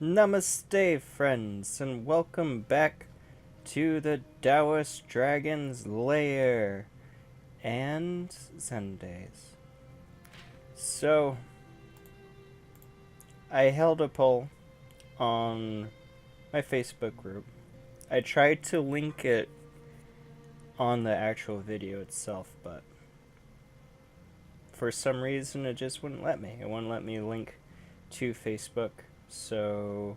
Namaste, friends, and welcome back to the Taoist Dragon's Lair and Zendays. So, I held a poll on my Facebook group. I tried to link it on the actual video itself, but for some reason it just wouldn't let me. It wouldn't let me link to Facebook, so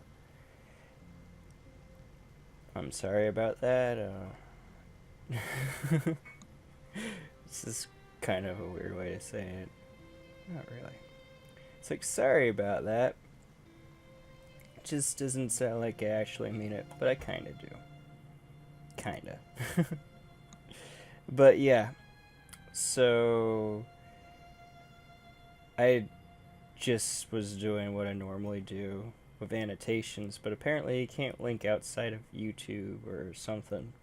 I'm sorry about that. This is kind of a weird way to say it. Not really. It's like, sorry about that. It just doesn't sound like I actually mean it, but I kind of do. Kinda. But yeah. So I just was doing what I normally do with annotations, but apparently you can't link outside of YouTube or something.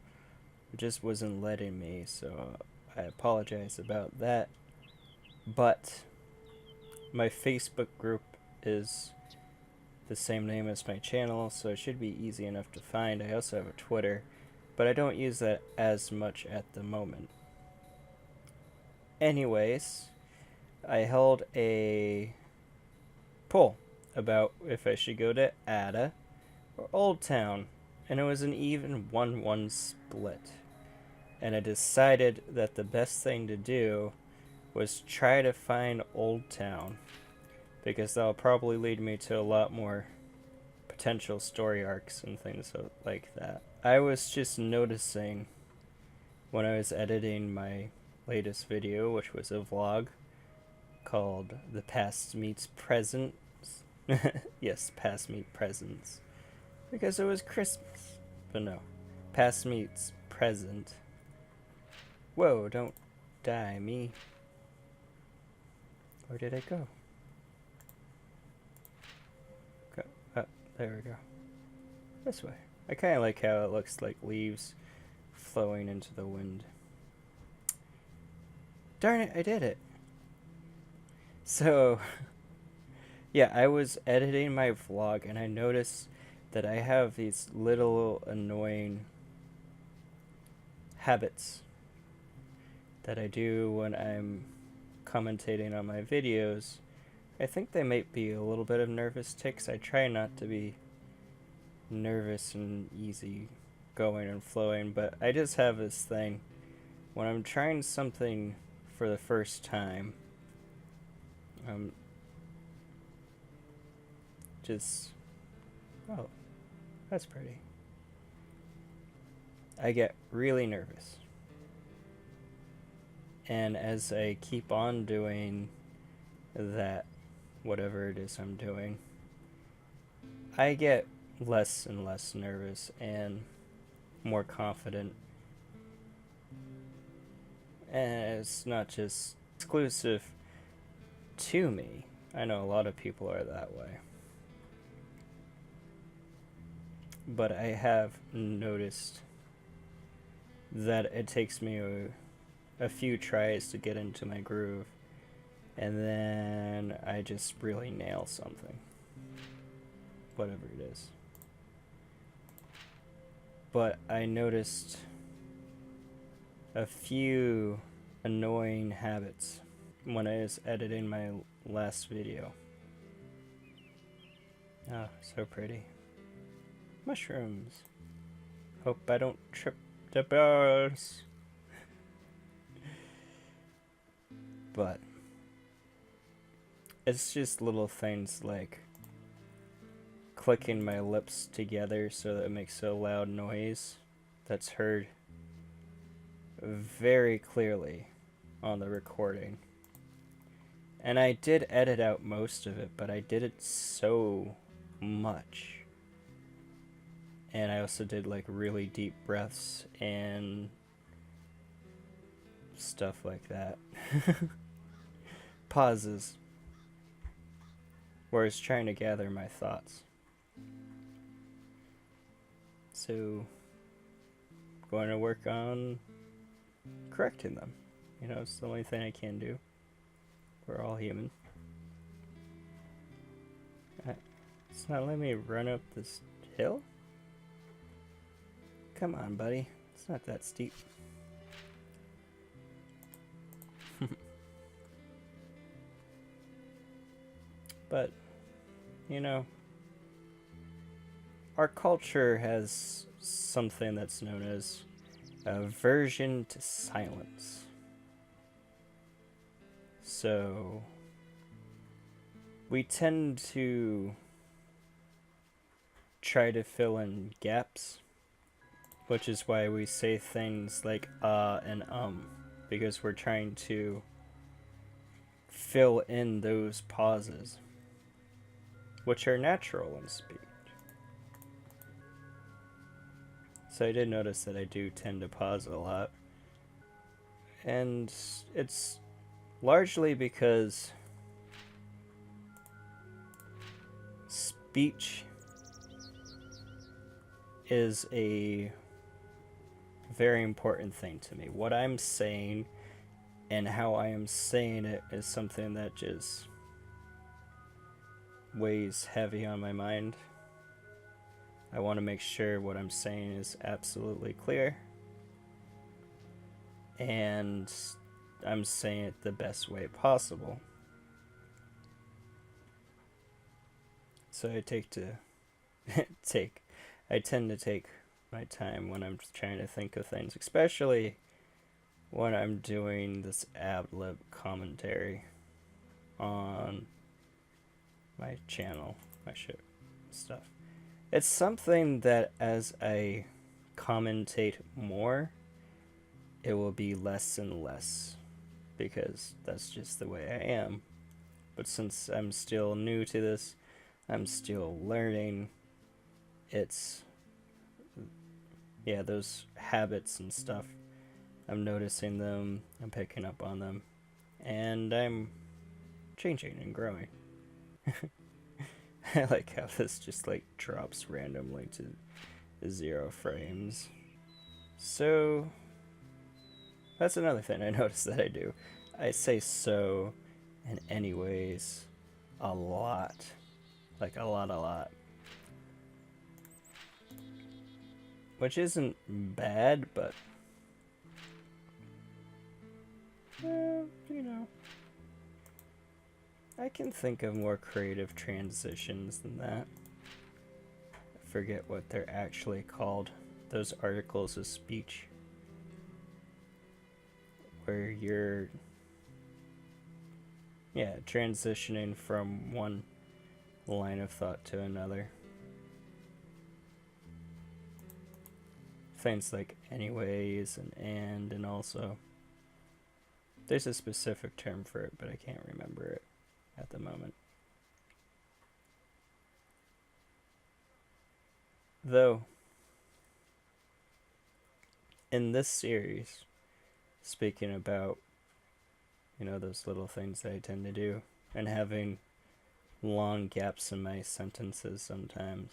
It just wasn't letting me, so I apologize about that. But my Facebook group is the same name as my channel, so it should be easy enough to find. I also have a Twitter, but I don't use that as much at the moment. Anyways, I held a poll about if I should go to Ada or Oldtown, and it was an even 1-1 split. And I decided that the best thing to do was try to find Oldtown, because that'll probably lead me to a lot more potential story arcs and things like that. I was just noticing when I was editing my latest video, which was a vlog called The Past Meets Present. Yes, Past Meet Presents. Because it was Christmas. But no. Past Meets Present. Whoa, don't die, me. Where did I go? Oh, there we go. This way. I kind of like how it looks like leaves flowing into the wind. Darn it, I did it. So, yeah, I was editing my vlog and I noticed that I have these little annoying habits that I do when I'm commentating on my videos. I think they might be a little bit of nervous tics. I try not to be nervous and easy going and flowing, but I just have this thing when I'm trying something for the first time. Oh, that's pretty. I get really nervous. And as I keep on doing that, whatever it is I'm doing, I get less and less nervous and more confident. And it's not just exclusive to me. I know a lot of people are that way. But I have noticed that it takes me a few tries to get into my groove, and then I just really nail something. Whatever it is. But I noticed a few annoying habits when I was editing my last video. Ah, so pretty. Mushrooms. Hope I don't trip the birds. But it's just little things like clicking my lips together so that it makes a loud noise that's heard very clearly on the recording. And I did edit out most of it, but I did it so much. And I also did like really deep breaths and stuff like that. Pauses. Where I was trying to gather my thoughts. So, going to work on correcting them. You know, it's the only thing I can do. We're all human. It's not letting me run up this hill? Come on, buddy. It's not that steep. But, you know, our culture has something that's known as aversion to silence. So, we tend to try to fill in gaps, which is why we say things like and because we're trying to fill in those pauses, which are natural in speech. So I did notice that I do tend to pause a lot, and it's largely because speech is a very important thing to me. What I'm saying and how I am saying it is something that just weighs heavy on my mind. I want to make sure what I'm saying is absolutely clear, and I'm saying it the best way possible. So I tend to take my time when I'm trying to think of things, especially when I'm doing this ad-lib commentary on my channel, my show stuff. It's something that as I commentate more, it will be less and less, because that's just the way I am. But since I'm still new to this, I'm still learning, it's, yeah, those habits and stuff, I'm noticing them, I'm picking up on them, and I'm changing and growing. I like how this just like drops randomly to 0 frames. So that's another thing I noticed that I do. I say so and anyways a lot. Like a lot. Which isn't bad, but you know, I can think of more creative transitions than that. I forget what they're actually called. Those articles of speech. Where you're, yeah, transitioning from one line of thought to another. Things like anyways and also. There's a specific term for it, but I can't remember it at the moment. Though, in this series, speaking about, you know, those little things that I tend to do, and having long gaps in my sentences sometimes,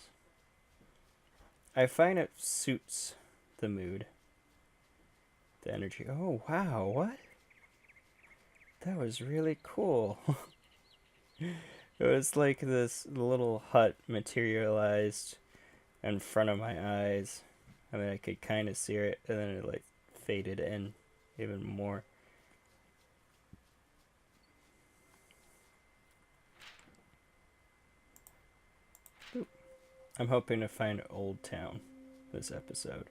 I find it suits the mood, the energy. Oh, wow, what? That was really cool. It was like this little hut materialized in front of my eyes. I mean, I could kind of see it, and then it like faded in even more. Oop. I'm hoping to find Oldtown this episode.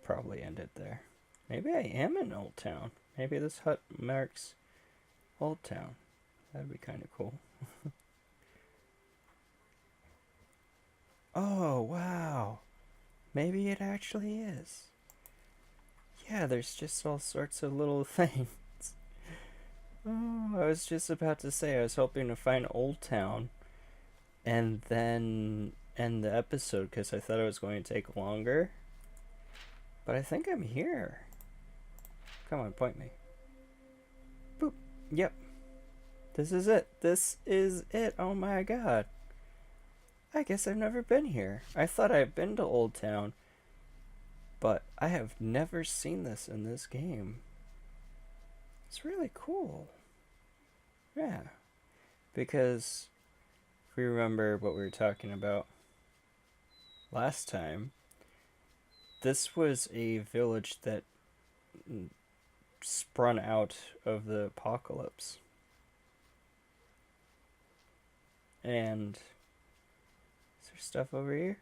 Probably end it there. Maybe I am in Oldtown. Maybe this hut marks Oldtown. That'd be kind of cool. Oh, wow. Maybe it actually is. Yeah, there's just all sorts of little things. Oh, I was just about to say I was hoping to find Oldtown and then end the episode because I thought it was going to take longer. But I think I'm here. Come on, point me. Boop. Yep. This is it. This is it. Oh my god. I guess I've never been here. I thought I'd been to Oldtown, but I have never seen this in this game. It's really cool. Yeah. Because if we remember what we were talking about last time, this was a village that sprung out of the apocalypse. And is there stuff over here?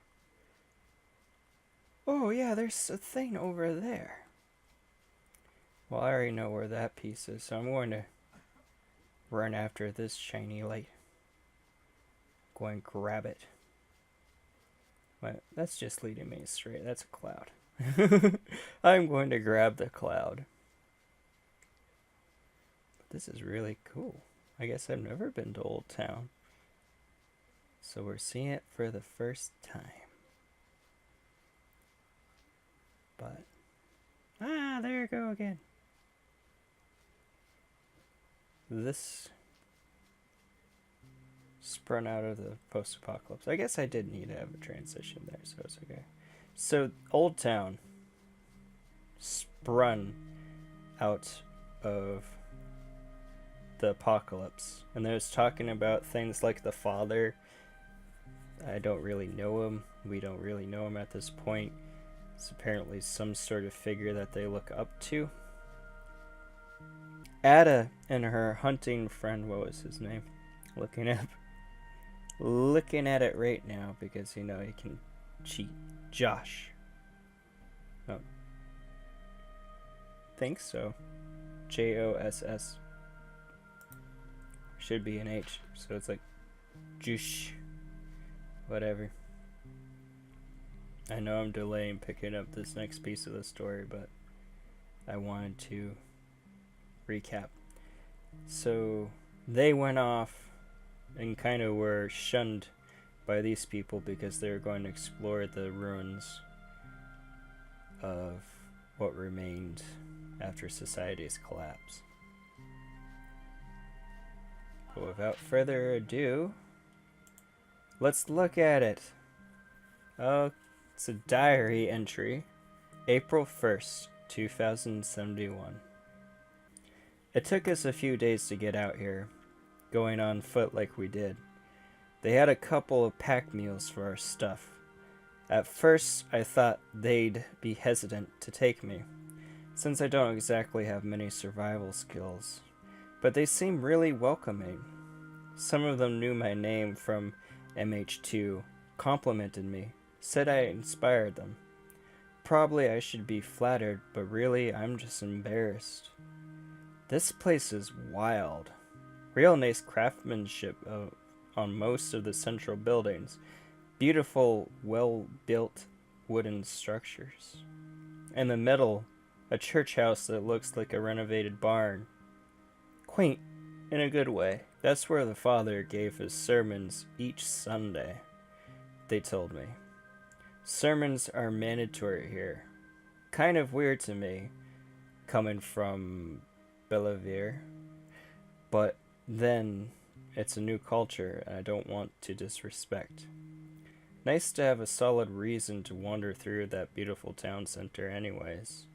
Oh yeah, there's a thing over there. Well, I already know where that piece is, so I'm going to run after this shiny light. Go and grab it. But that's just leading me straight. That's a cloud. I'm going to grab the cloud. But this is really cool. I guess I've never been to Oldtown. So we're seeing it for the first time. But, there you go again. This sprung out of the post-apocalypse. I guess I did need to have a transition there, so it's okay. So, Oldtown sprung out of the apocalypse. And there's talking about things like the father. I don't really know him. We don't really know him at this point. It's apparently some sort of figure that they look up to. Ada and her hunting friend, what was his name? Looking at it right now because, you know, he can cheat. Josh. Oh. Think so. Joss. Should be an H, so it's like Jush. Whatever. I know I'm delaying picking up this next piece of the story, but I wanted to recap. So they went off and kind of were shunned by these people because they were going to explore the ruins of what remained after society's collapse. But without further ado, let's look at it. Oh, it's a diary entry, April 1st, 2071. It took us a few days to get out here, going on foot like we did. They had a couple of pack meals for our stuff. At first, I thought they'd be hesitant to take me, since I don't exactly have many survival skills. But they seemed really welcoming. Some of them knew my name from MH2, complimented me, said I inspired them. Probably I should be flattered, but really I'm just embarrassed. This place is wild. Real nice craftsmanship on most of the central buildings. Beautiful, well-built wooden structures. In the middle, a church house that looks like a renovated barn. Quaint, in a good way. That's where the father gave his sermons each Sunday, they told me. Sermons are mandatory here. Kind of weird to me, coming from Bellevere. But then, it's a new culture, and I don't want to disrespect. Nice to have a solid reason to wander through that beautiful town center anyways.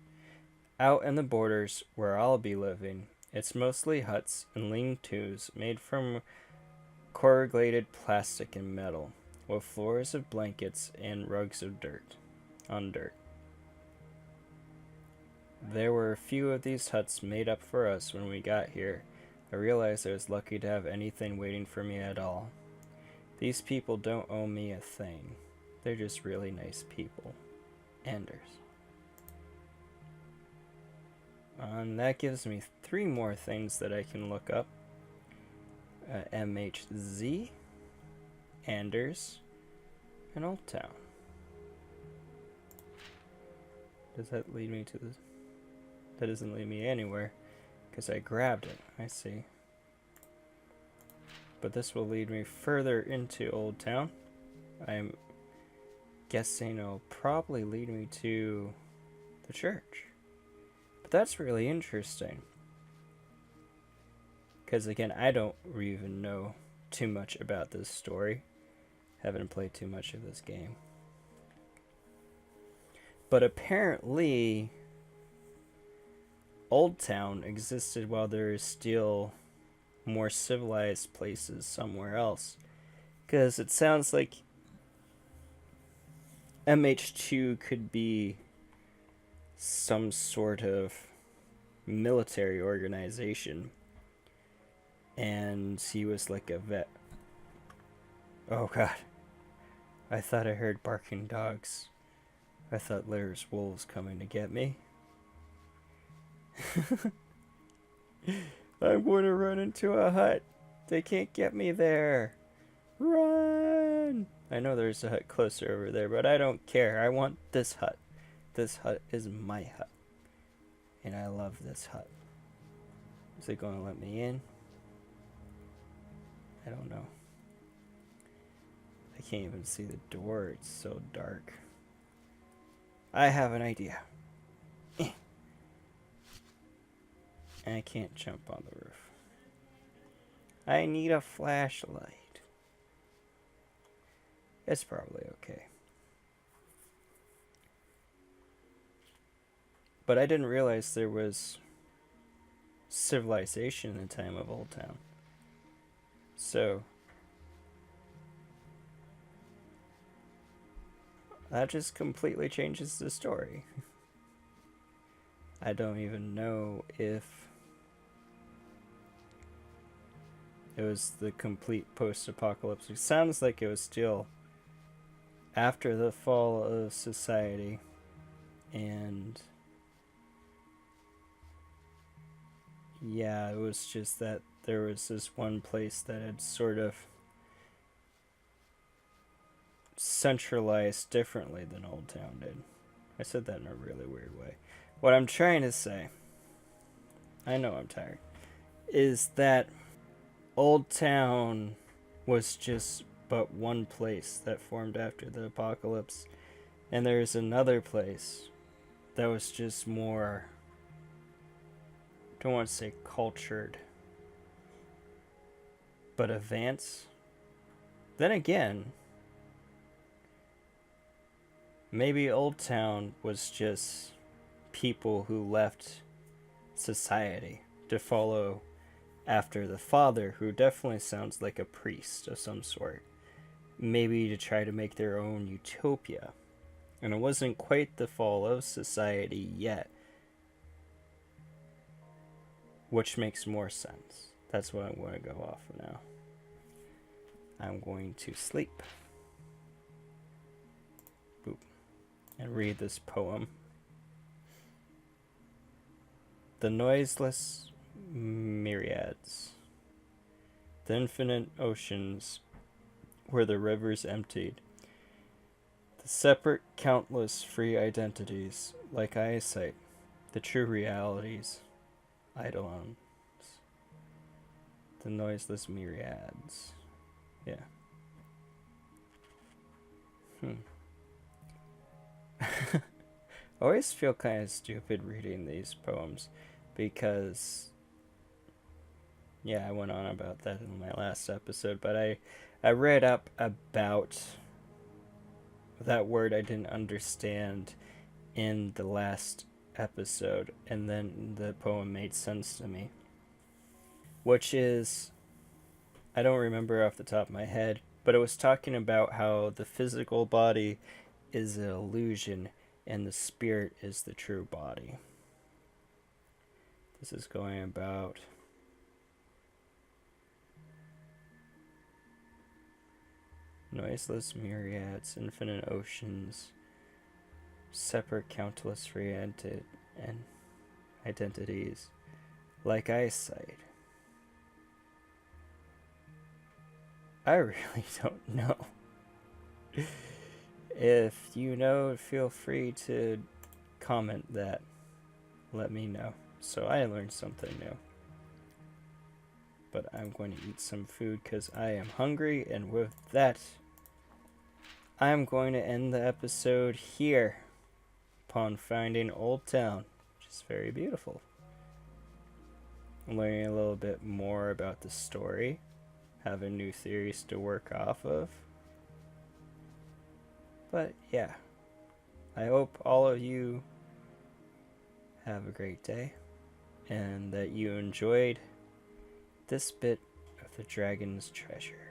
Out in the borders, where I'll be living, it's mostly huts and lean-tos made from corrugated plastic and metal, with floors of blankets and rugs of dirt. There were a few of these huts made up for us when we got here. I realized I was lucky to have anything waiting for me at all. These people don't owe me a thing. They're just really nice people. Anders. And that gives me 3 more things that I can look up. MHZ, Anders, and Oldtown. Does that lead me to the... That doesn't lead me anywhere, because I grabbed it. I see. But this will lead me further into Oldtown. I'm guessing it'll probably lead me to the church. But that's really interesting. Because again, I don't even know too much about this story. Haven't played too much of this game. But apparently, Oldtown existed while there is still more civilized places somewhere else. Because it sounds like MH2 could be some sort of military organization. And he was like a vet. Oh god. I thought I heard barking dogs. I thought there's wolves coming to get me. I'm going to run into a hut. They can't get me there. Run! I know there's a hut closer over there, but I don't care. I want this hut. This hut is my hut. And I love this hut. Is it going to let me in? I don't know. I can't even see the door. It's so dark. I have an idea. And I can't jump on the roof. I need a flashlight. It's probably okay. But I didn't realize there was civilization in the time of Oldtown. So that just completely changes the story. I don't even know if it was the complete post-apocalypse. It sounds like it was still after the fall of society, and yeah, it was just that there was this one place that had sort of centralized differently than Oldtown did. I said that in a really weird way. What I'm trying to say, I know I'm tired, is that Oldtown was just but one place that formed after the apocalypse, and there's another place that was just more, I don't want to say cultured, but advanced. Then again, maybe Oldtown was just people who left society to follow after the father, who definitely sounds like a priest of some sort. Maybe to try to make their own utopia. And it wasn't quite the fall of society yet. Which makes more sense. That's what I'm going to go off of now. I'm going to sleep. Boop. And read this poem. The noiseless myriads. The infinite oceans where the rivers emptied. The separate countless free identities, like eyesight, the true realities, eidolons. The noiseless myriads. Yeah. I always feel kind of stupid reading these poems because, yeah, I went on about that in my last episode, but I read up about that word I didn't understand in the last episode, and then the poem made sense to me. Which is, I don't remember off the top of my head, but it was talking about how the physical body is an illusion and the spirit is the true body. This is going about noiseless myriads, infinite oceans, separate countless free and identities, like eyesight. I really don't know. If you know, feel free to comment that. Let me know. So I learned something new. But I'm going to eat some food because I am hungry, and with that, I'm going to end the episode here upon finding Oldtown, which is very beautiful. I'm learning a little bit more about the story, having new theories to work off of. But yeah, I hope all of you have a great day and that you enjoyed this bit of the dragon's treasure.